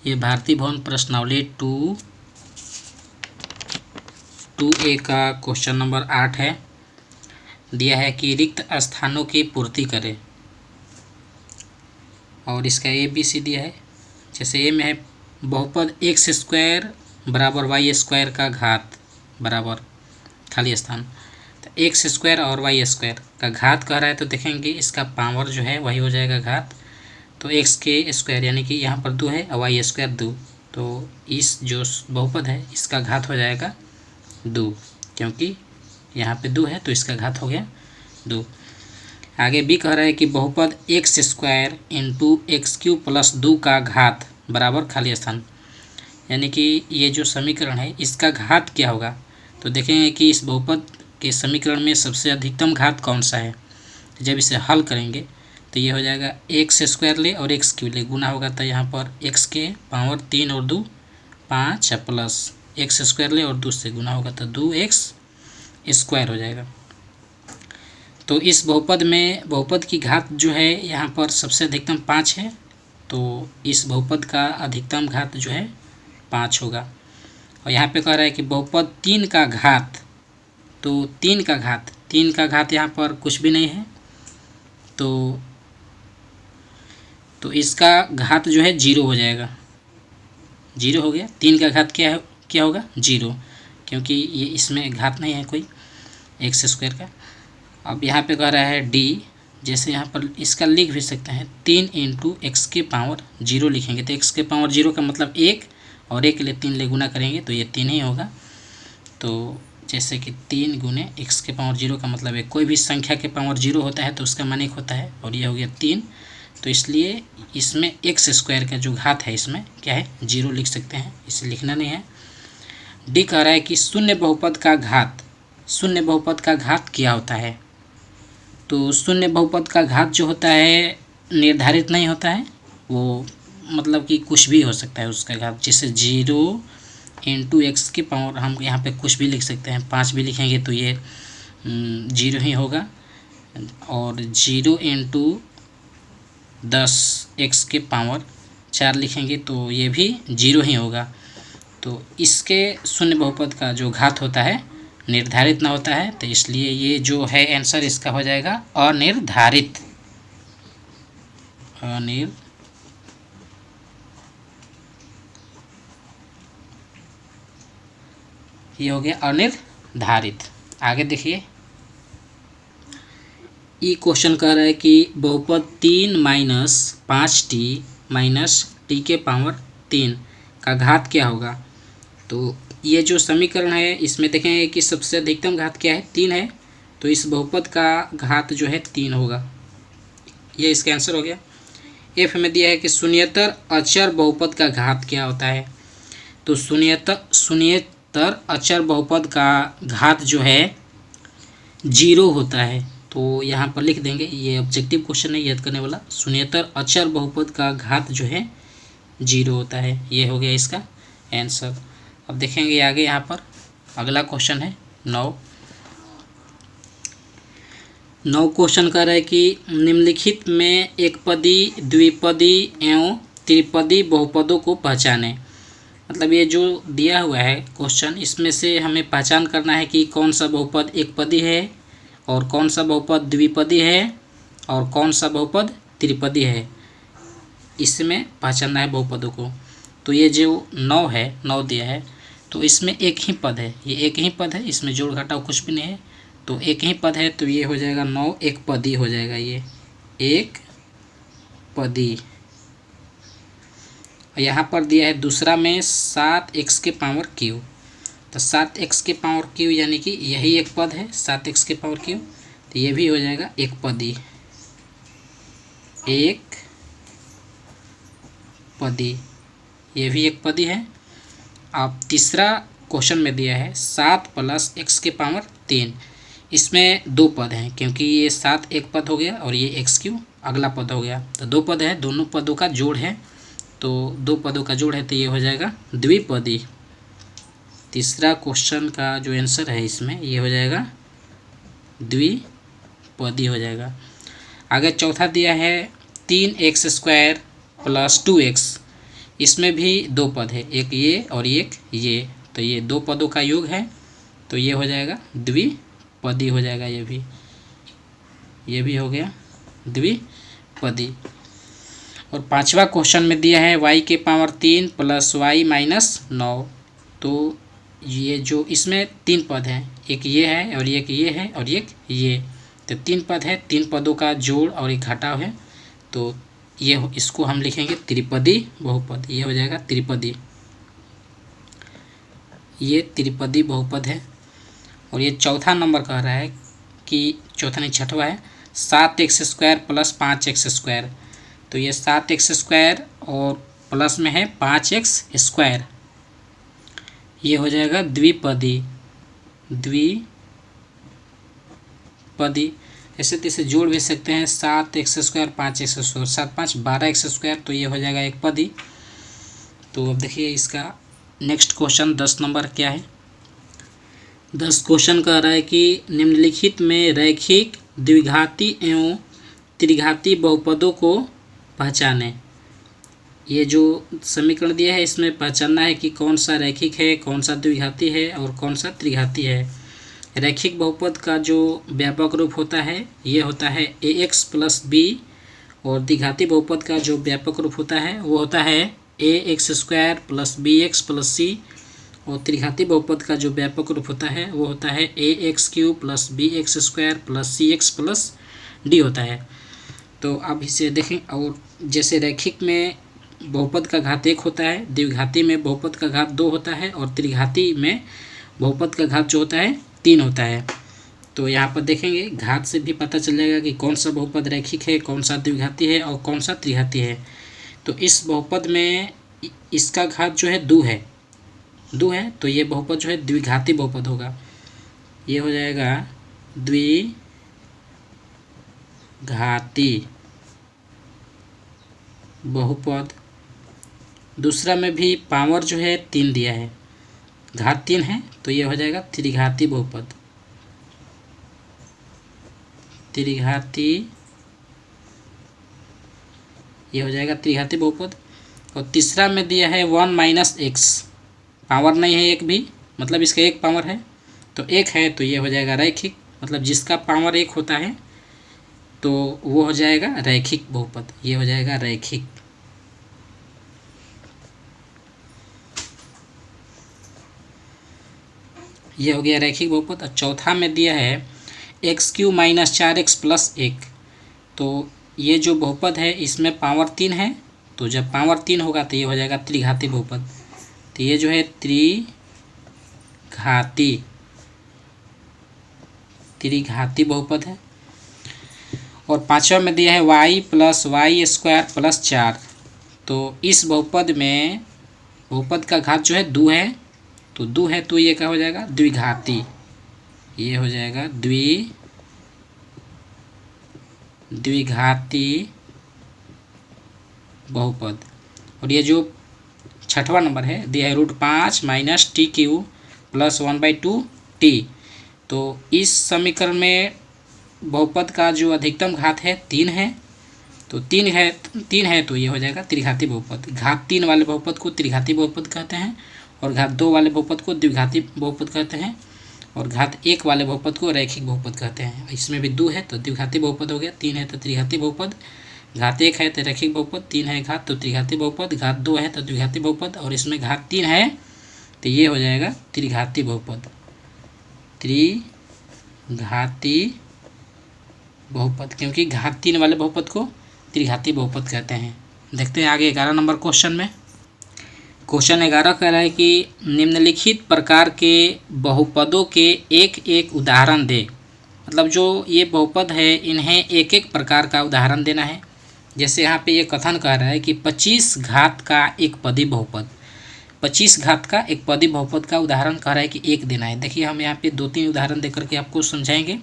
ये भारतीय भवन प्रश्नावली 2A का क्वेश्चन नंबर 8 है। दिया है कि रिक्त स्थानों की पूर्ति करें और इसका ABC दिया है। जैसे ए में है बहुपद एक्स स्क्वायर बराबर वाई स्क्वायर का घात बराबर खाली स्थान, तो एक्स स्क्वायर और वाई स्क्वायर का घात कह रहा है, तो देखेंगे इसका पावर जो है वही हो जाएगा घात। तो एक्स के स्क्वायर यानी कि यहाँ पर 2 है और वाई स्क्वायर 2, तो इस जो बहुपद है इसका घात हो जाएगा 2, क्योंकि यहाँ पे 2 है तो इसका घात हो गया 2। आगे बी कह रहा है कि बहुपद x square into x cube plus 2 का घात बराबर खाली स्थान, यानी कि ये जो समीकरण है इसका घात क्या होगा। तो देखेंगे कि इस बहुपद के समीकरण में सबसे अधिकतम घात कौन सा है। तो जब इसे हल करेंगे तो ये हो जाएगा एक्स स्क्वायर ले और एक्स क्यूब ले गुना होगा, तो यहाँ पर एक्स के पावर 3 और 2 5 प्लस एक्स स्क्वायर ले और 2 से गुना होगा तो 2x स्क्वायर हो जाएगा। तो इस बहुपद में बहुपद की घात जो है यहाँ पर सबसे अधिकतम 5 है, तो इस बहुपद का अधिकतम घात जो है 5 होगा। और यहाँ पे कह रहा है कि बहुपद 3 का घात, तो 3 का घात यहाँ पर कुछ भी नहीं है, तो इसका घात जो है 0 हो जाएगा, 0 हो गया। 3 का घात क्या होगा 0, क्योंकि ये इसमें घात नहीं है कोई एक्स स्क्वायर का। अब यहाँ पे कह रहा है डी, जैसे यहाँ पर इसका लिख भी सकते हैं 3 इंटू एक्स के पावर 0 लिखेंगे, तो एक्स के पावर 0 का मतलब 1 और 1 के लिए 3 ले गुना करेंगे तो ये 3 ही होगा। तो जैसे कि 3 गुने एक्स के पावर 0 का मतलब है कोई भी संख्या के पावर 0 होता है तो उसका मान 1 होता है, और ये हो गया 3, तो इसलिए इसमें एक्स स्क्वायर का जो घात है इसमें क्या है 0 लिख सकते हैं, इसे लिखना नहीं है। डी कह रहा है कि शून्य बहुपद का घात क्या होता है। तो शून्य बहुपद का घात जो होता है निर्धारित नहीं होता है, वो मतलब कि कुछ भी हो सकता है उसका घात, जैसे 0 इंटू एक्स की पावर हम यहाँ पे कुछ भी लिख सकते हैं, 5 भी लिखेंगे तो ये 0 ही होगा, और 0 इंटू 10 एक्स के पावर 4 लिखेंगे तो ये भी 0 ही होगा। तो इसके शून्य बहुपद का जो घात होता है निर्धारित ना होता है, तो इसलिए ये जो है आंसर इसका हो जाएगा अनिर्धारित। ये हो गया अनिर्धारित। आगे देखिए, ई क्वेश्चन कह रहा है कि बहुपद 3 माइनस 5t माइनस टी के पावर 3 का घात क्या होगा। तो ये जो समीकरण है इसमें देखेंगे कि सबसे अधिकतम घात क्या है 3 है, तो इस बहुपद का घात जो है 3 होगा, ये इसका आंसर हो गया। एफ में दिया है कि शून्येतर अचर बहुपद का घात क्या होता है। तो शून्येतर अचर बहुपद का घात जो है 0 होता है, तो यहाँ पर लिख देंगे, ये ऑब्जेक्टिव क्वेश्चन है याद करने वाला। शून्येतर अचर बहुपद का घात जो है 0 होता है, ये हो गया इसका आंसर। अब देखेंगे आगे, यहाँ पर अगला क्वेश्चन है 9 क्वेश्चन कर रहा है कि निम्नलिखित में एकपदी द्विपदी एवं त्रिपदी बहुपदों को पहचानें। मतलब ये जो दिया हुआ है क्वेश्चन, इसमें से हमें पहचान करना है कि कौन सा बहुपद एकपदी है और कौन सा बहुपद द्विपदी है और कौन सा बहुपद त्रिपदी है, इसमें पहचानना है बहुपदों को। तो ये जो 9 दिया है, तो इसमें एक ही पद है, ये एक ही पद है, इसमें जोड़ घटाव कुछ भी नहीं है, तो एक ही पद है, तो ये हो जाएगा 9 एक पदी हो जाएगा, ये एक पदी। यहाँ पर दिया है दूसरा में 7x के पावर क्यू, तो 7x के पावर क्यू यानी कि यही एक पद है 7x के पावर क्यू, तो ये भी हो जाएगा एक पदी, ये भी एक पदी है। अब तीसरा क्वेश्चन में दिया है 7 + x के पावर 3, इसमें 2 पद हैं, क्योंकि ये 7 एक पद हो गया और ये एक्स क्यू अगला पद हो गया, तो 2 पद है, दोनों पदों का जोड़ है, तो 2 पदों का जोड़ है, तो ये हो जाएगा द्विपदी। तीसरा क्वेश्चन का जो आंसर है इसमें ये हो जाएगा द्विपदी हो जाएगा। आगे चौथा दिया है 3x² + 2x, इसमें भी दो पद है, एक ये और एक ये, तो ये दो पदों का योग है, तो ये हो जाएगा द्विपदी हो जाएगा। ये भी हो गया द्विपदी। और पांचवा क्वेश्चन में दिया है y के पावर 3 प्लस y माइनस 9। तो ये जो इसमें तीन पद हैं, एक ये है और एक ये है और एक ये, तो तीन पद है, तीन पदों का जोड़ और एक घटाव है, तो ये इसको हम लिखेंगे त्रिपदी बहुपद। ये हो जाएगा त्रिपदी, ये त्रिपदी बहुपद है। और ये चौथा नंबर कह रहा है कि चौथा नहीं छठवा है, 7x² प्लस 5x²। तो ये 7x² और प्लस में है 5x², ये हो जाएगा द्विपदी। ऐसे तो इसे जोड़ भी सकते हैं, 7x² 5x², 7 5 12x², तो ये हो जाएगा एक पदी। तो अब देखिए इसका नेक्स्ट क्वेश्चन 10 नंबर क्या है। 10 क्वेश्चन कह रहा है कि निम्नलिखित में रैखिक द्विघाती एवं त्रिघाती बहुपदों को पहचानें। ये जो समीकरण दिया है इसमें पहचानना है कि कौन सा रैखिक है, कौन सा द्विघाती है और कौन सा त्रिघाती है। रैखिक बहुपद का जो व्यापक रूप होता है ये होता है ax प्लस b, और द्विघाती बहुपद का जो व्यापक रूप होता है वो होता है ax² plus bx plus c, और त्रिघाती बहुपद का जो व्यापक रूप होता है वो होता है ax³ plus bx² plus cx plus d होता है। तो अब इसे देखें, और जैसे रैखिक में बहुपद का घात 1 होता है, द्विघाती में बहुपद का घात 2 होता है, और त्रिघाती में बहुपद का घात जो होता है 3 होता है। तो यहाँ पर देखेंगे घात से भी पता चल जाएगा कि कौन सा बहुपद रैखिक है, कौन सा द्विघाती है और कौन सा त्रिघाती है। तो इस बहुपद में इसका घात जो है 2 है, तो ये बहुपद जो है द्विघाती बहुपद होगा। ये हो जाएगा द्विघाती बहुपद। दूसरा में भी पावर जो है 3 दिया है, घात 3 है, तो ये हो जाएगा त्रिघाती बहुपद। ये हो जाएगा त्रिघाती बहुपद। और तीसरा में दिया है 1 माइनस x, पावर नहीं है एक भी, मतलब इसका एक पावर है, तो एक है, तो ये हो जाएगा रैखिक, मतलब जिसका पावर 1 होता है तो वो हो जाएगा रैखिक बहुपद। ये हो जाएगा रैखिक। ये हो गया रैखिक बहुपद। और चौथा में दिया है x³ माइनस 4x प्लस 1। तो ये जो बहुपद है इसमें पावर 3 है, तो जब पावर 3 होगा तो ये हो जाएगा त्रिघाती बहुपद। तो ये जो है त्रिघाती बहुपद है। और पांचवा में दिया है y प्लस y² प्लस 4। तो इस बहुपद में बहुपद का घात जो है 2 है, तो 2 है, तो ये क्या हो जाएगा द्विघाती। ये हो जाएगा द्विघाती बहुपद। और ये जो छठवा नंबर है दिया है √5 माइनस t³ प्लस 1/2 t। तो इस समीकरण में बहुपद का जो अधिकतम घात है 3 है, तो 3 है, तो ये हो जाएगा त्रिघाती बहुपद। घात 3 वाले बहुपद को त्रिघाती बहुपद कहते हैं, और घात 2 वाले बहुपद को द्विघाती बहुपद कहते हैं, और घात 1 वाले बहुपद को रैखिक बहुपद कहते हैं। इसमें भी 2 है तो द्विघाती बहुपद हो गया, 3 है तो त्रिघाती बहुपद, घात 1 है तो रैखिक बहुपद, 3 है घात तो त्रिघाती बहुपद, घात 2 है तो द्विघाती बहुपद, और इसमें घात 3 है तो ये हो जाएगा त्रिघाती बहुपद। त्रिघाती बहुपद, क्योंकि घात 3 वाले बहुपद को त्रिघाती बहुपद कहते हैं। देखते हैं आगे 11 नंबर क्वेश्चन में। क्वेश्चन 11 कह रहा है कि निम्नलिखित प्रकार के बहुपदों के एक एक उदाहरण दे। मतलब जो ये बहुपद है इन्हें एक एक प्रकार का उदाहरण देना है। जैसे यहाँ पे ये कथन कह रहा है कि 25 घात का एक पदी बहुपद, 25 घात का एक पदी बहुपद का उदाहरण कह रहा है कि एक देना है। देखिए हम यहाँ पे 2-3 उदाहरण देकर के आपको समझाएंगे।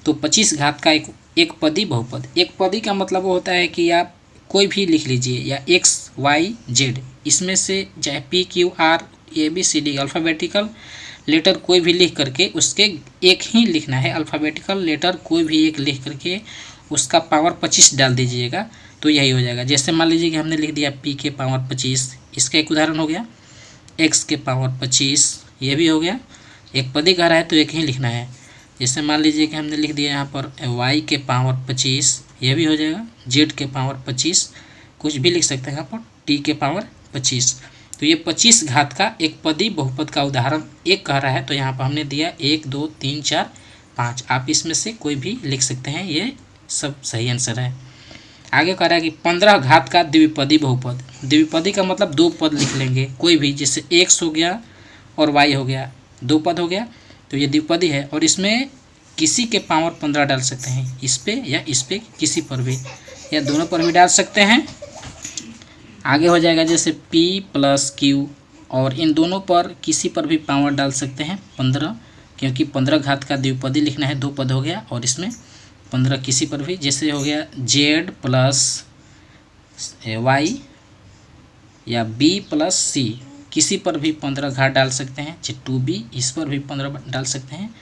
तो 25 घात का एक पदी बहुपद, एक पदी का मतलब वो होता है कि आप कोई भी लिख लीजिए, या x y z, इसमें से चाहे p q r a b c d alphabetical letter कोई भी लिख करके उसके एक ही लिखना है, अल्फ़ाबेटिकल लेटर कोई भी एक लिख करके उसका पावर 25 डाल दीजिएगा तो यही हो जाएगा। जैसे मान लीजिए कि हमने लिख दिया p के पावर 25, इसका एक उदाहरण हो गया x के पावर 25, ये भी हो गया। एक पदी कह रहा है तो एक ही लिखना है। जैसे मान लीजिए कि हमने लिख दिया यहाँ पर y के पावर 25, ये भी हो जाएगा। z के पावर 25, कुछ भी लिख सकते हैं यहाँ पर t के पावर 25। तो ये 25 घात का एक पदी बहुपद का उदाहरण एक कह रहा है, तो यहाँ पर हमने दिया 1 2 3 4 5। आप इसमें से कोई भी लिख सकते हैं, ये सब सही आंसर है। आगे कह रहा है कि 15 घात का द्विपदी बहुपद। द्विपदी का मतलब दो पद लिख लेंगे कोई भी, जैसे x हो गया और y हो गया, दो पद हो गया तो ये द्विपदी है। और इसमें किसी के पावर 15 डाल सकते हैं, इस पे या इस पे, किसी पर भी या दोनों पर भी डाल सकते हैं। आगे हो जाएगा जैसे p प्लस q, और इन दोनों पर किसी पर भी पावर डाल सकते हैं 15, क्योंकि 15 घात का द्विपदी लिखना है, दो पद हो गया। और इसमें 15 किसी पर भी, जैसे हो गया z प्लस y या b प्लस c, किसी पर भी 15 घात डाल सकते हैं। 2b, इस पर भी 15 डाल सकते हैं।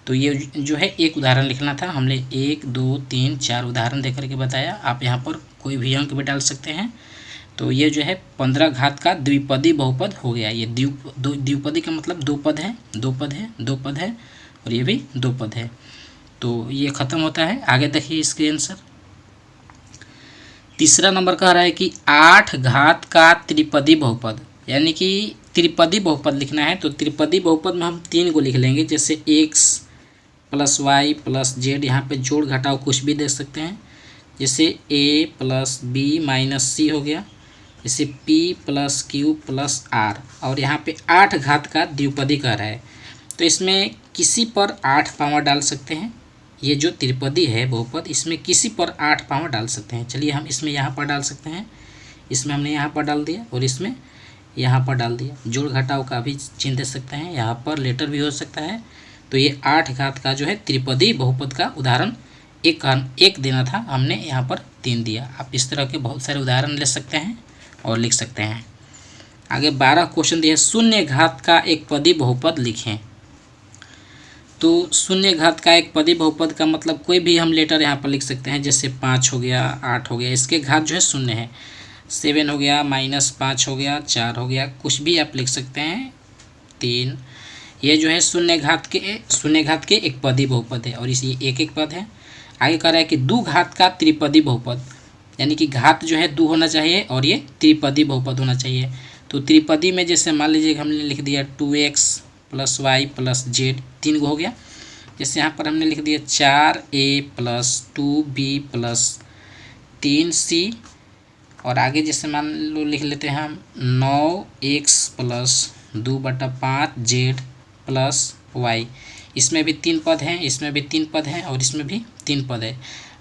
तो ये जो है एक उदाहरण लिखना था, हमने 1 2 3 4 उदाहरण देकर के बताया। आप यहाँ पर कोई भी अंक भी डाल सकते हैं। तो ये जो है 15 घात का द्विपदी बहुपद हो गया। ये द्विपदी का मतलब दो पद है, दो पद है, दो पद है, और ये भी दो पद है। तो ये ख़त्म होता है। आगे देखिए इसके आंसर। तीसरा नंबर कह रहा है कि 8 घात का त्रिपदी बहुपद, यानी कि त्रिपदी बहुपद लिखना है। तो त्रिपदी बहुपद में हम 3 को लिख लेंगे, जैसे x plus y plus z, यहाँ पे जोड़ घटाव कुछ भी दे सकते हैं। जैसे a प्लस बी माइनस सी हो गया, जैसे p plus Q plus r, और यहाँ पे 8 घात का द्विपदी कह रहा है। तो इसमें किसी पर 8 पावर डाल सकते हैं। ये जो त्रिपदी है बहुपद, इसमें किसी पर 8 पावर डाल सकते हैं। चलिए हम इसमें यहाँ पर डाल सकते हैं। इसमें हमने यहाँ पर डाल दिया और इसमें यहाँ पर डाल दिया। जोड़ घटाव का भी चिन्ह दे सकते हैं, यहाँ पर लेटर भी हो सकता है। तो ये 8 घात का जो है त्रिपदी बहुपद का उदाहरण एक देना था, हमने यहाँ पर 3 दिया। आप इस तरह के बहुत सारे उदाहरण ले सकते हैं और लिख सकते हैं। आगे 12 क्वेश्चन दिए, शून्य घात का एक पदी बहुपद लिखें। तो शून्य घात का एक पदी बहुपद का मतलब कोई भी हम लेटर यहाँ पर लिख सकते हैं, जैसे 5 हो गया, 8 हो गया, इसके घात जो है शून्य है। 7 हो गया, -5 हो गया, 4 हो गया, कुछ भी आप लिख सकते हैं, 3। ये जो है शून्य घात के एक पदी बहुपद है, और इसी एक एक पद है। आगे कह रहा है कि 2 घात का त्रिपदी बहुपद, यानी कि घात जो है 2 होना चाहिए और ये त्रिपदी बहुपद होना चाहिए। तो त्रिपदी में जैसे मान लीजिए हमने लिख दिया 2x plus y plus Z, 3 हो गया। जैसे यहाँ पर हमने लिख दिया 4a plus 2b plus 3c, और आगे जैसे मान लो लिख लेते हैं हम 9x plus 2/5 Z plus Y. इसमें भी 3 पद हैं, इसमें भी 3 पद हैं, और इसमें भी 3 पद है।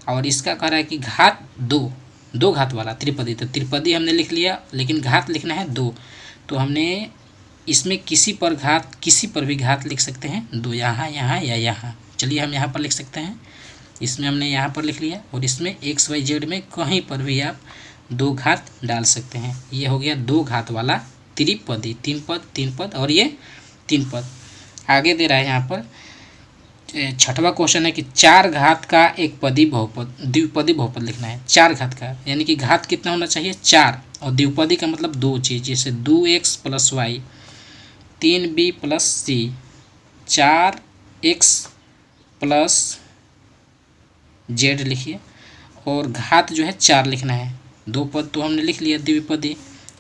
और इसका कह रहा है कि घात 2 घात वाला त्रिपदी। तो त्रिपदी हमने लिख लिया, लेकिन घात लिखना है 2। तो हमने इसमें किसी पर घात, किसी पर भी घात लिख सकते हैं, 2 यहाँ यहाँ या यहाँ। चलिए हम यहाँ पर लिख सकते हैं। इसमें हमने यहाँ पर लिख लिया, और इसमें x y z में कहीं पर भी आप 2 घात डाल सकते हैं। ये हो गया 2 घात वाला त्रिपदी, 3 पद और ये 3 पद। आगे दे रहा है यहाँ पर 6वां क्वेश्चन है कि 4 घात का एक पदी बहुपद, द्विपदी बहुपद लिखना है। 4 घात का यानी कि घात कितना होना चाहिए, 4, और द्विपदी का मतलब 2 चीज़, जैसे 2x plus y, 3b plus c, 4x plus z लिखिए, और घात जो है 4 लिखना है। 2 पद तो हमने लिख लिया द्विपदी,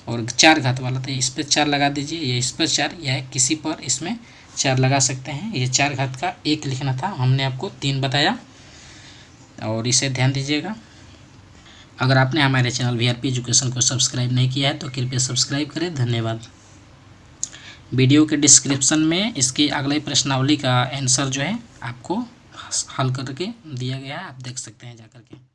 और 4 घात वाला, तो इस पर 4 लगा दीजिए, या इस पर 4, या किसी पर इसमें 4 लगा सकते हैं। ये 4 घात का 1 लिखना था, हमने आपको 3 बताया, और इसे ध्यान दीजिएगा। अगर आपने हमारे चैनल VRP एजुकेशन को सब्सक्राइब नहीं किया है तो कृपया सब्सक्राइब करें। धन्यवाद। वीडियो के डिस्क्रिप्शन में इसकी अगले प्रश्नावली का आंसर जो है आपको हल करके दिया गया है, आप देख सकते हैं जाकर के।